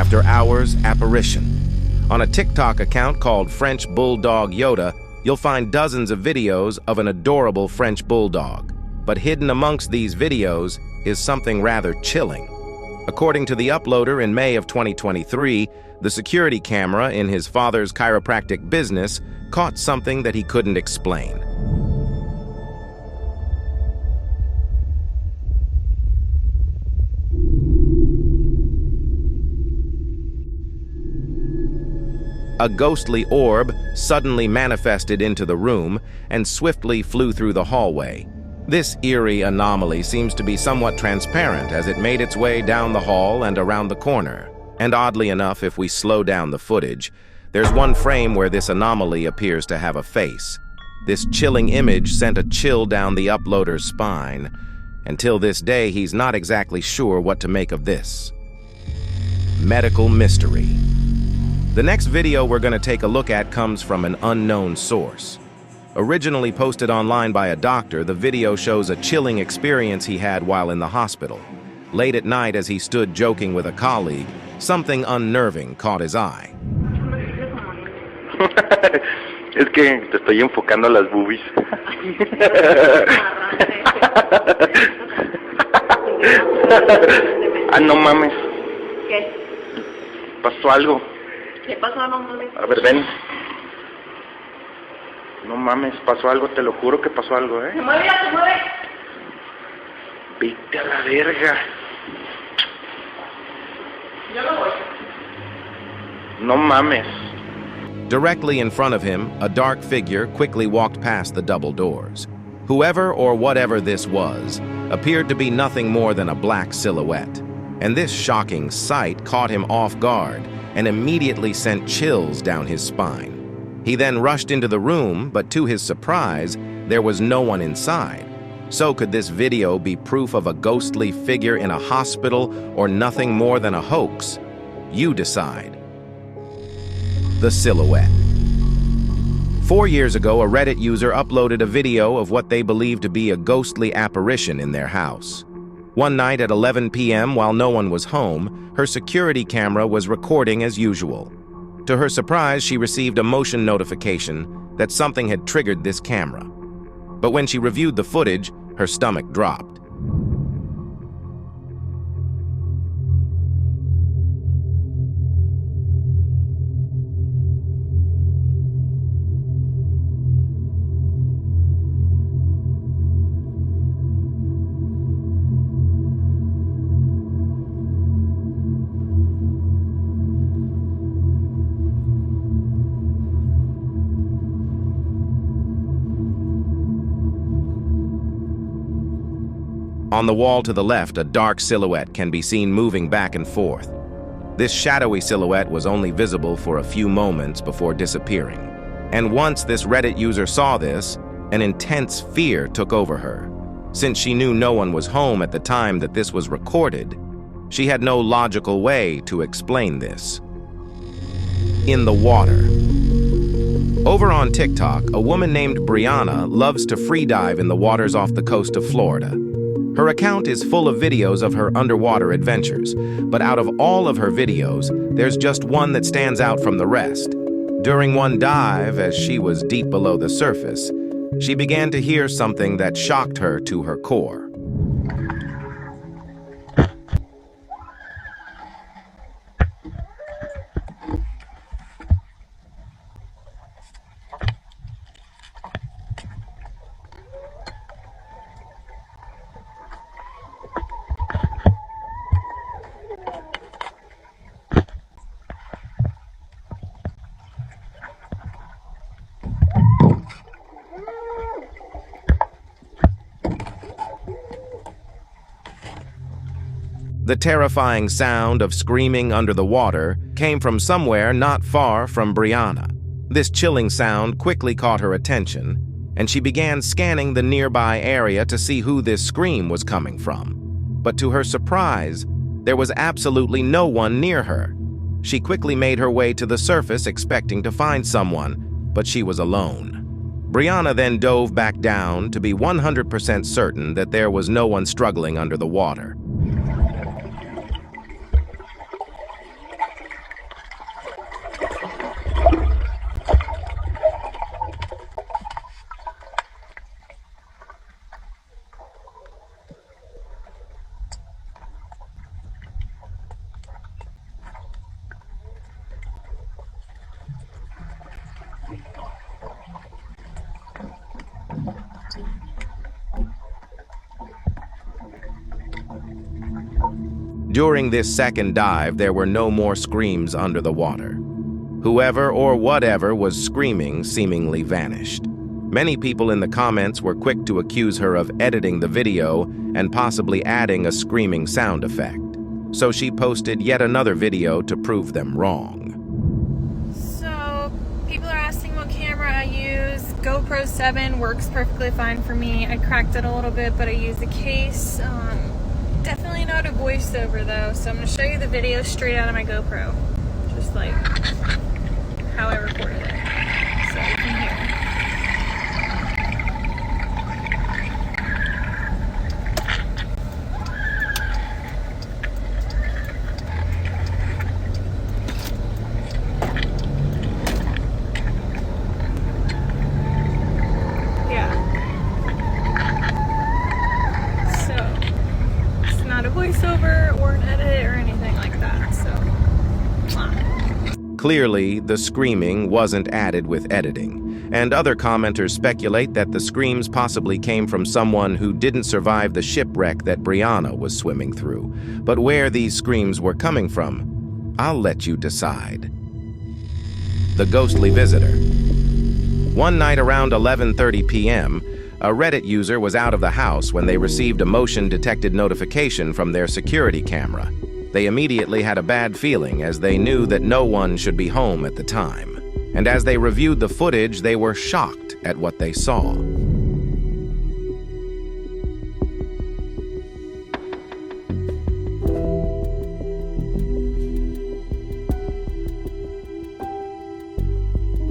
after-hours apparition. On a TikTok account called French Bulldog Yoda, you'll find dozens of videos of an adorable French bulldog. But hidden amongst these videos is something rather chilling. According to the uploader, in May of 2023, the security camera in his father's chiropractic business caught something that he couldn't explain. A ghostly orb suddenly manifested into the room and swiftly flew through the hallway. This eerie anomaly seems to be somewhat transparent as it made its way down the hall and around the corner. And oddly enough, if we slow down the footage, there's one frame where this anomaly appears to have a face. This chilling image sent a chill down the uploader's spine. Until this day, he's not exactly sure what to make of this medical mystery. The next video we're going to take a look at comes from an unknown source. Originally posted online by a doctor, the video shows a chilling experience he had while in the hospital. Late at night, as he stood joking with a colleague, something unnerving caught his eye. Es que te estoy enfocando las boobies. Ah, no mames. ¿Qué? Pasó algo. ¿Qué pasó? No mames. A ver, ven. No mames, pasó algo, te lo juro que pasó algo, ¿eh? Se mueve, ya se mueve. Vete a la verga. Yo no voy. No mames. Directly in front of him, a dark figure quickly walked past the double doors. Whoever or whatever this was appeared to be nothing more than a black silhouette. And this shocking sight caught him off guard and immediately sent chills down his spine. He then rushed into the room, but to his surprise, there was no one inside. So could this video be proof of a ghostly figure in a hospital or nothing more than a hoax? You decide. The silhouette. 4 years ago, a Reddit user uploaded a video of what they believed to be a ghostly apparition in their house. One night at 11 p.m., while no one was home, her security camera was recording as usual. To her surprise, she received a motion notification that something had triggered this camera. But when she reviewed the footage, her stomach dropped. On the wall to the left, a dark silhouette can be seen moving back and forth. This shadowy silhouette was only visible for a few moments before disappearing. And once this Reddit user saw this, an intense fear took over her. Since she knew no one was home at the time that this was recorded, she had no logical way to explain this. In the water. Over on TikTok, a woman named Brianna loves to free dive in the waters off the coast of Florida. Her account is full of videos of her underwater adventures, but out of all of her videos, there's just one that stands out from the rest. During one dive, as she was deep below the surface, she began to hear something that shocked her to her core. The terrifying sound of screaming under the water came from somewhere not far from Brianna. This chilling sound quickly caught her attention, and she began scanning the nearby area to see who this scream was coming from. But to her surprise, there was absolutely no one near her. She quickly made her way to the surface expecting to find someone, but she was alone. Brianna then dove back down to be 100% certain that there was no one struggling under the water. During this second dive, there were no more screams under the water. Whoever or whatever was screaming seemingly vanished. Many people in the comments were quick to accuse her of editing the video and possibly adding a screaming sound effect. So she posted yet another video to prove them wrong. So, people are asking what camera I use. GoPro 7 works perfectly fine for me. I cracked it a little bit, but I use a case. Definitely not a voiceover though, so I'm going to show you the video straight out of my GoPro. Just like how I recorded it. So you can hear. Voiceover or an edit or anything like that, so Clearly, the screaming wasn't added with editing, and other commenters speculate that the screams possibly came from someone who didn't survive the shipwreck that Brianna was swimming through. But where these screams were coming from, I'll let you decide. The ghostly visitor. One night around 11:30 p.m., a Reddit user was out of the house when they received a motion-detected notification from their security camera. They immediately had a bad feeling as they knew that no one should be home at the time. And as they reviewed the footage, they were shocked at what they saw.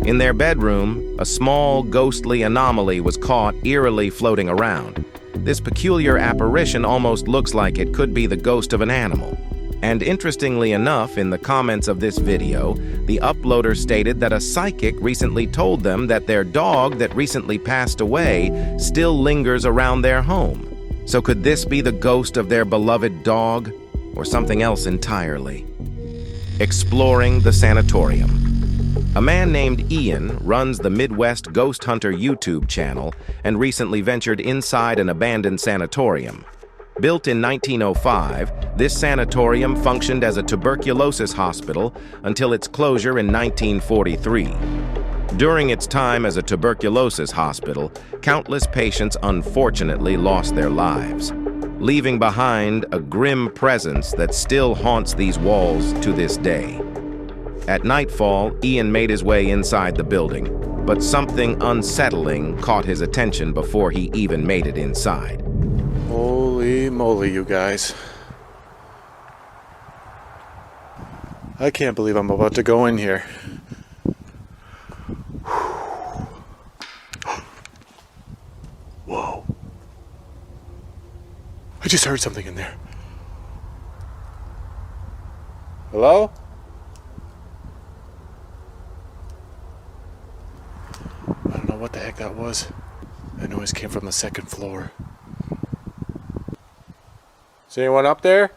In their bedroom, a small, ghostly anomaly was caught eerily floating around. This peculiar apparition almost looks like it could be the ghost of an animal. And interestingly enough, in the comments of this video, the uploader stated that a psychic recently told them that their dog that recently passed away still lingers around their home. So could this be the ghost of their beloved dog, or something else entirely? Exploring the Sanatorium. A man named Ian runs the Midwest Ghost Hunter YouTube channel and recently ventured inside an abandoned sanatorium. Built in 1905, this sanatorium functioned as a tuberculosis hospital until its closure in 1943. During its time as a tuberculosis hospital, countless patients unfortunately lost their lives, leaving behind a grim presence that still haunts these walls to this day. At nightfall, Ian made his way inside the building, but something unsettling caught his attention before he even made it inside. Holy moly, you guys. I can't believe I'm about to go in here. Whoa. I just heard something in there. Hello? I don't know what the heck that was. That noise came from the second floor. Is anyone up there?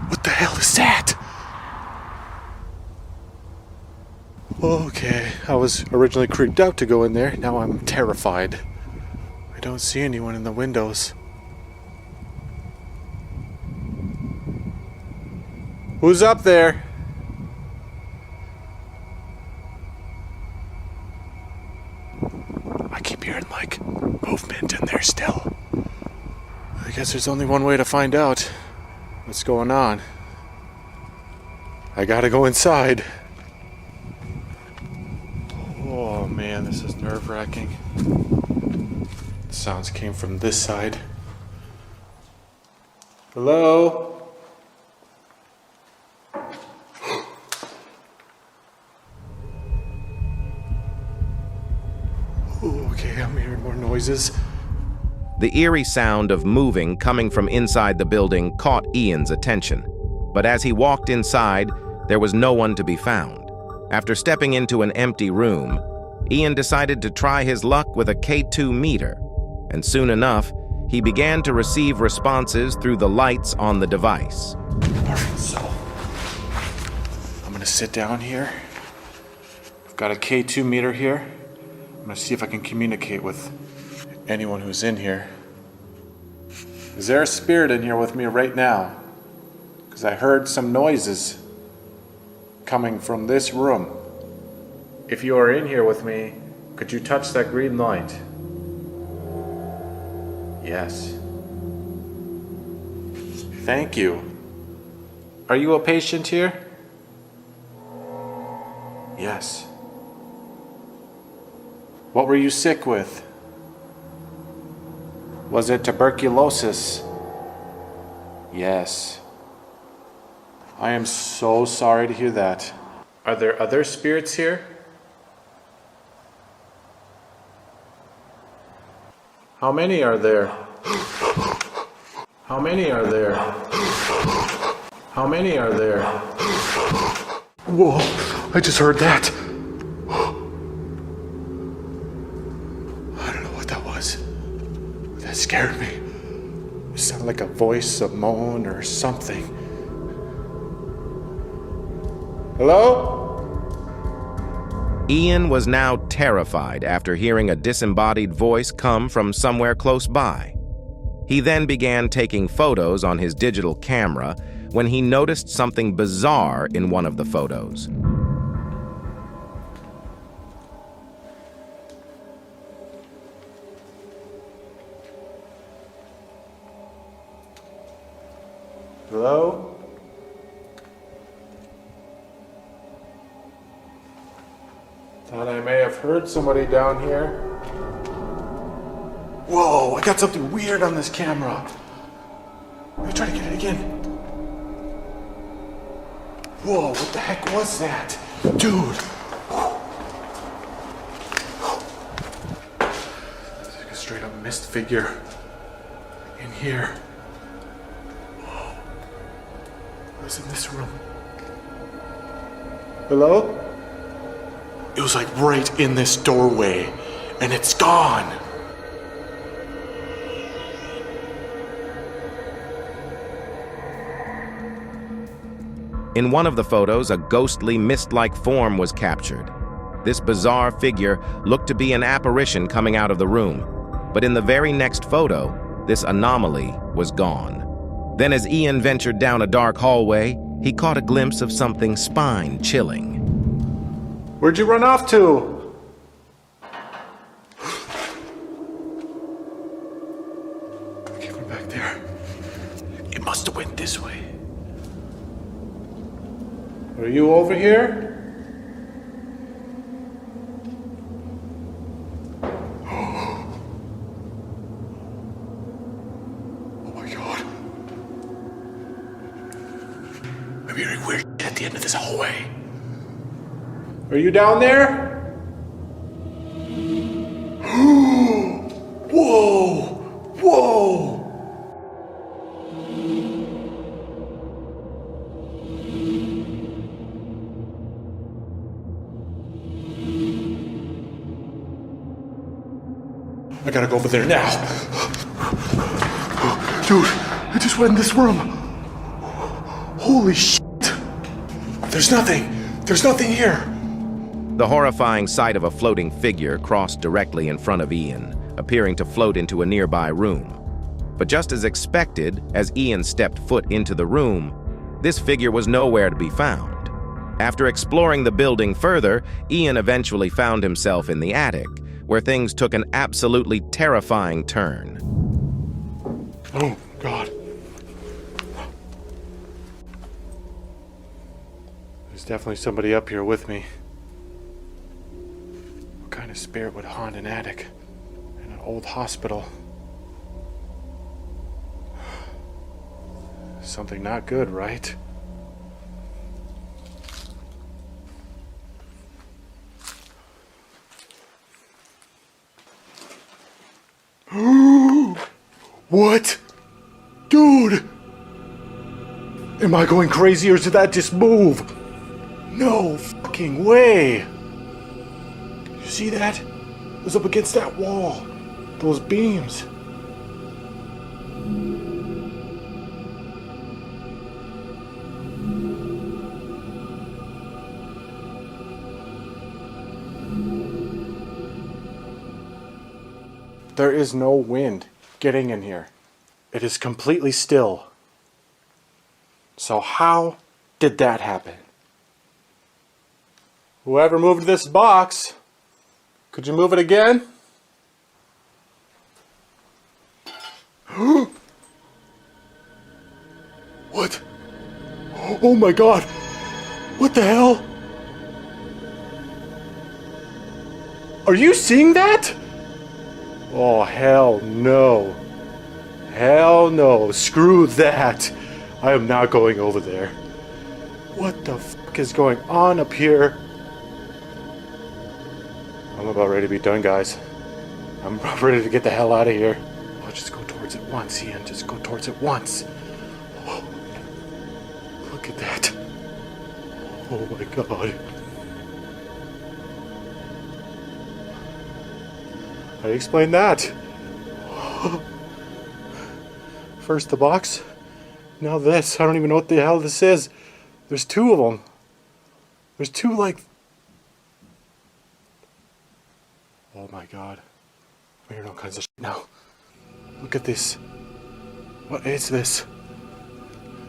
What the hell is that? Okay, I was originally creeped out to go in there. Now I'm terrified. I don't see anyone in the windows. Who's up there? I keep hearing, like, movement in there still. I guess there's only one way to find out what's going on. I gotta go inside. Oh man, this is nerve-wracking. The sounds came from this side. Hello? Okay, I'm hearing more noises. The eerie sound of moving coming from inside the building caught Ian's attention. But as he walked inside, there was no one to be found. After stepping into an empty room, Ian decided to try his luck with a K2 meter. And soon enough, he began to receive responses through the lights on the device. Alright, so I'm gonna sit down here. I've got a K2 meter here. I'm gonna see if I can communicate with anyone who's in here. Is there a spirit in here with me right now? Because I heard some noises coming from this room. If you are in here with me, could you touch that green light? Yes. Thank you. Are you a patient here? Yes. What were you sick with? Was it tuberculosis? Yes. I am so sorry to hear that. Are there other spirits here? How many are there? How many are there? How many are there? Whoa, I just heard that. I don't know what that was. That scared me. It sounded like a voice, a moan, or something. Hello? Ian was now terrified after hearing a disembodied voice come from somewhere close by. He then began taking photos on his digital camera when he noticed something bizarre in one of the photos. Hello? Thought I may have heard somebody down here. Whoa, I got something weird on this camera. Let me try to get it again. Whoa, what the heck was that? Dude. It's like a straight up mist figure in here. Whoa. What's in this room? Hello? It was like right in this doorway, and it's gone. In one of the photos, a ghostly mist-like form was captured. This bizarre figure looked to be an apparition coming out of the room, but in the very next photo, this anomaly was gone. Then as Ian ventured down a dark hallway, he caught a glimpse of something spine-chilling. Where'd you run off to? I can't go back there. It must have went this way. Are you over here? Oh my god. I'm hearing weird shit at the end of this hallway. Are you down there? Whoa! Whoa! I gotta go over there now. Dude, I just went in this room. Holy shit. There's nothing. There's nothing here. The horrifying sight of a floating figure crossed directly in front of Ian, appearing to float into a nearby room. But just as expected, as Ian stepped foot into the room, this figure was nowhere to be found. After exploring the building further, Ian eventually found himself in the attic, where things took an absolutely terrifying turn. Oh, God. There's definitely somebody up here with me. What kind of spirit would haunt an attic in an old hospital? Something not good, right? What? Dude! Am I going crazy or did that just move? No fucking way! You see that? It was up against that wall. Those beams. There is no wind getting in here. It is completely still. So how did that happen? Whoever moved this box, could you move it again? What? Oh my God! What the hell? Are you seeing that? Oh, hell no. Hell no. Screw that. I am not going over there. What the fuck is going on up here? I'm about ready to be done, guys. I'm about ready to get the hell out of here. Oh, just go towards it once, Ian. Just go towards it once. Oh, look at that. Oh my God. How do you explain that? First the box, now this. I don't even know what the hell this is. There's two of them. There's two like... Oh my God. I'm hearing all kinds of shit now. Look at this. What is this?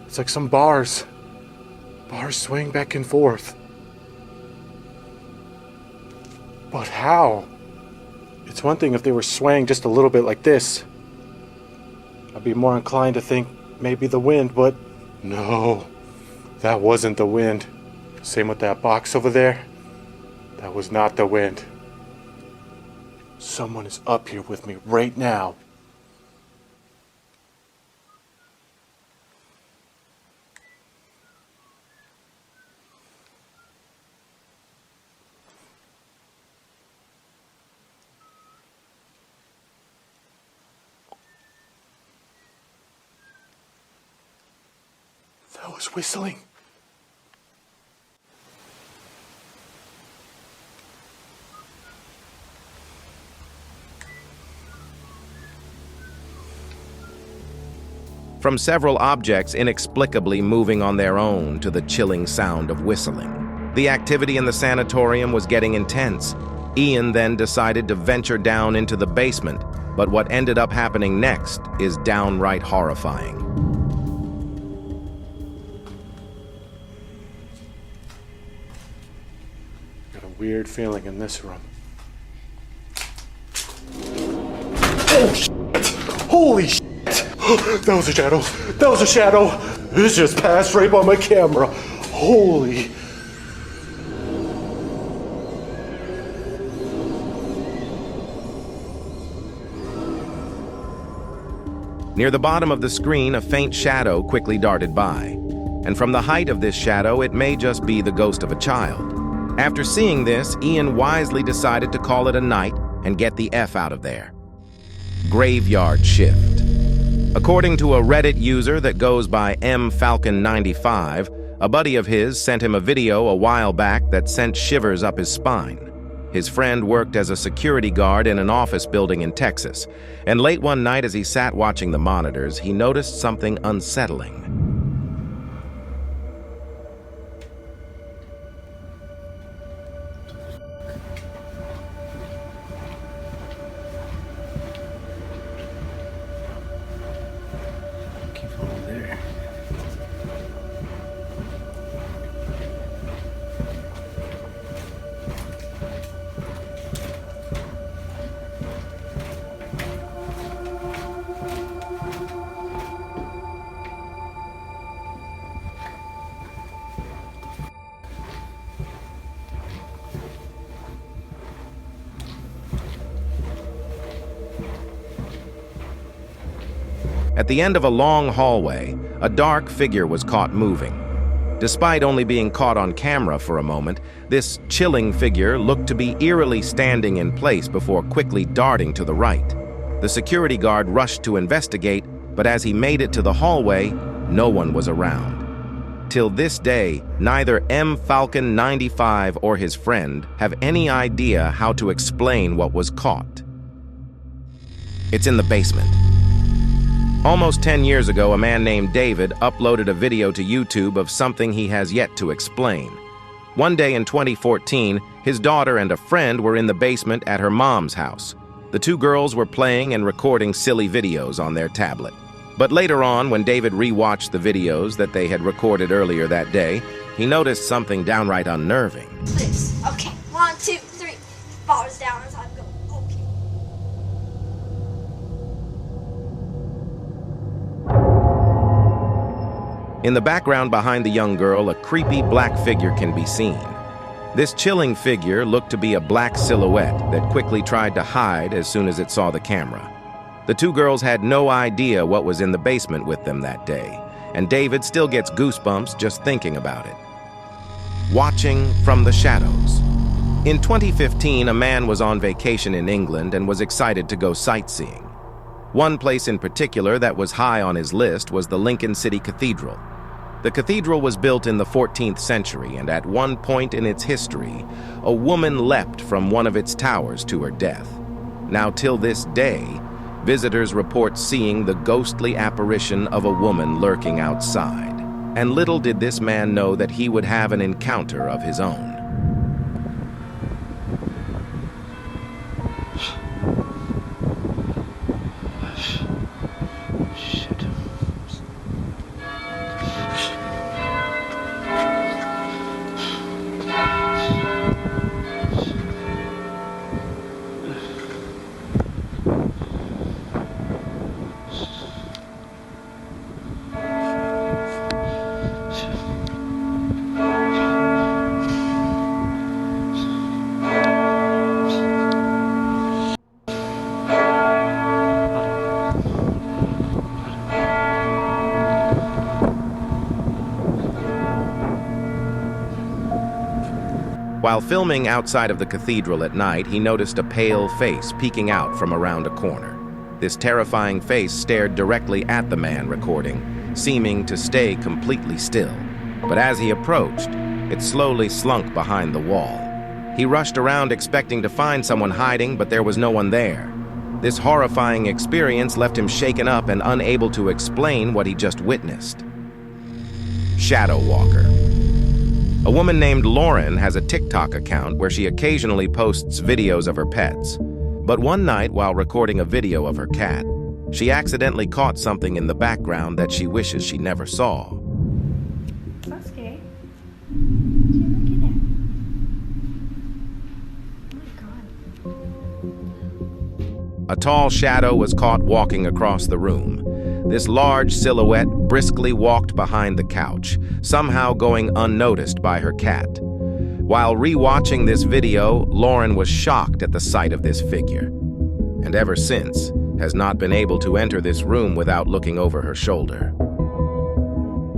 It's like some bars. Bars swaying back and forth. But how? It's one thing if they were swaying just a little bit like this. I'd be more inclined to think maybe the wind, but no, that wasn't the wind. Same with that box over there. That was not the wind. Someone is up here with me right now. That was whistling. From several objects inexplicably moving on their own to the chilling sound of whistling, the activity in the sanatorium was getting intense. Ian then decided to venture down into the basement, but what ended up happening next is downright horrifying. Got a weird feeling in this room. Oh shit! Holy shit! That was a shadow. That was a shadow. This just passed right by my camera. Holy. Near the bottom of the screen, a faint shadow quickly darted by. And from the height of this shadow, it may just be the ghost of a child. After seeing this, Ian wisely decided to call it a night and get the F out of there. Graveyard shift. According to a Reddit user that goes by mfalcon95, a buddy of his sent him a video a while back that sent shivers up his spine. His friend worked as a security guard in an office building in Texas, and late one night as he sat watching the monitors, he noticed something unsettling. At the end of a long hallway, a dark figure was caught moving. Despite only being caught on camera for a moment, this chilling figure looked to be eerily standing in place before quickly darting to the right. The security guard rushed to investigate, but as he made it to the hallway, no one was around. Till this day, neither mFalcon95 or his friend have any idea how to explain what was caught. It's in the basement. Almost 10 years ago, a man named David uploaded a video to YouTube of something he has yet to explain. One day in 2014, his daughter and a friend were in the basement at her mom's house. The two girls were playing and recording silly videos on their tablet. But later on, when David rewatched the videos that they had recorded earlier that day, he noticed something downright unnerving. This. Okay, 1, 2, 3. Bars down as I go. Okay. In the background behind the young girl, a creepy black figure can be seen. This chilling figure looked to be a black silhouette that quickly tried to hide as soon as it saw the camera. The two girls had no idea what was in the basement with them that day, and David still gets goosebumps just thinking about it. Watching from the shadows. In 2015, a man was on vacation in England and was excited to go sightseeing. One place in particular that was high on his list was the Lincoln City Cathedral. The cathedral was built in the 14th century, and at one point in its history, a woman leapt from one of its towers to her death. Now, till this day, visitors report seeing the ghostly apparition of a woman lurking outside. And little did this man know that he would have an encounter of his own. While filming outside of the cathedral at night, he noticed a pale face peeking out from around a corner. This terrifying face stared directly at the man recording, seeming to stay completely still. But as he approached, it slowly slunk behind the wall. He rushed around expecting to find someone hiding, but there was no one there. This horrifying experience left him shaken up and unable to explain what he just witnessed. Shadow Walker. A woman named Lauren has a TikTok account where she occasionally posts videos of her pets. But one night, while recording a video of her cat, she accidentally caught something in the background that she wishes she never saw. So scary. What are you looking at? Oh my god. A tall shadow was caught walking across the room. This large silhouette briskly walked behind the couch, somehow going unnoticed by her cat. While re-watching this video, Lauren was shocked at the sight of this figure, and ever since has not been able to enter this room without looking over her shoulder.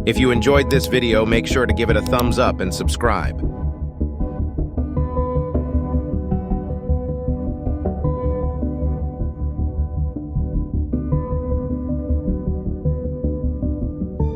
If you enjoyed this video, make sure to give it a thumbs up and subscribe.